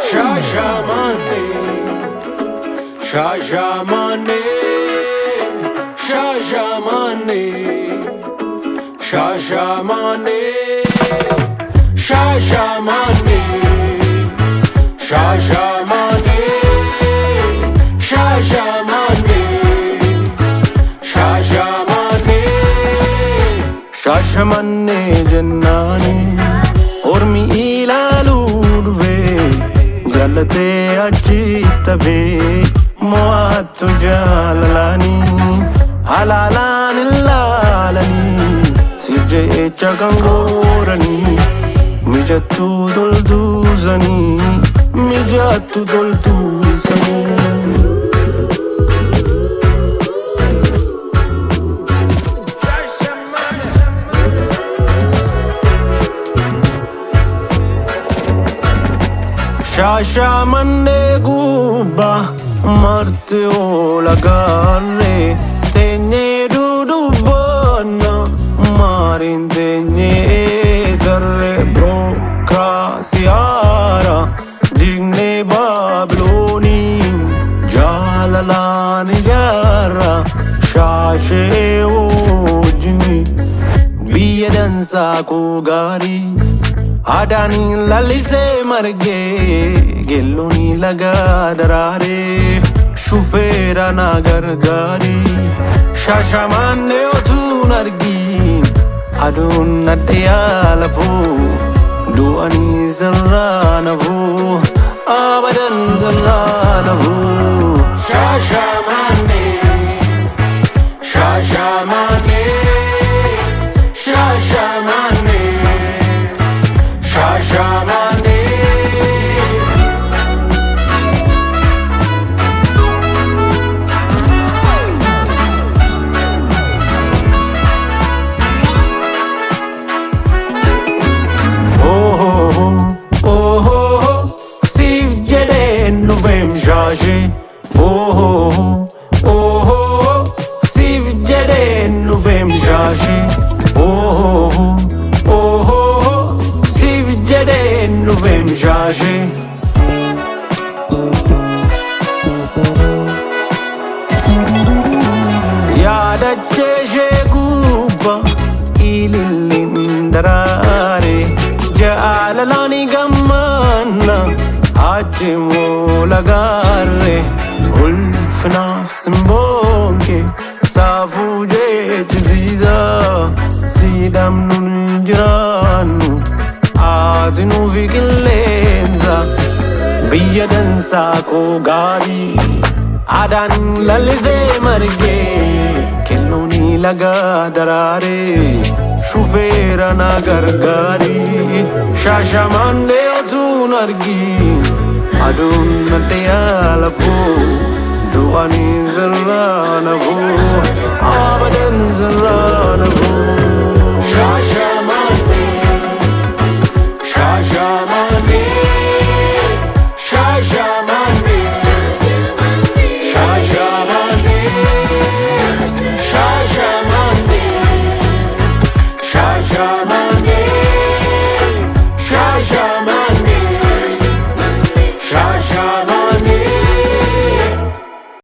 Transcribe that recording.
Shashamane, Shashamane, Shashamane, Shashamane, Shashamane, Shashamane, Shashamane, Shashamane, Shashamane jannani ormi ilalurve galate ajitabe moatu jalalani halalan lalani sije chagangorani mijatu dolduzani mijatu dolduzani Shashamane gubba marte o lagare tenye dudubana marin tenye darre brokrasiara digne babloni jalalani jara shashe ojni biye dansa ko gari Adani lalise marge gelloni laga darare shufera na gargari shashamane otu nargi adun nadiyalafu duani zarranavu abadan zarranavu shashamane shashamane shashamane Shashamane Oh Steve Jede Novem Jaje Oh Steve Jede Novem Jaje Oh Novem jaje Yada cheje guba ililindarare Jaalalani gammana Hajimo lagare Ulfna simbonke Safuje tiziza Sidam nun jiranu Azinu vigilenza biya dansa ko gari adan lalize marge kelloni laga darare shufera na gargari shashamane ozunargi adun natiyalafu duani zarranavu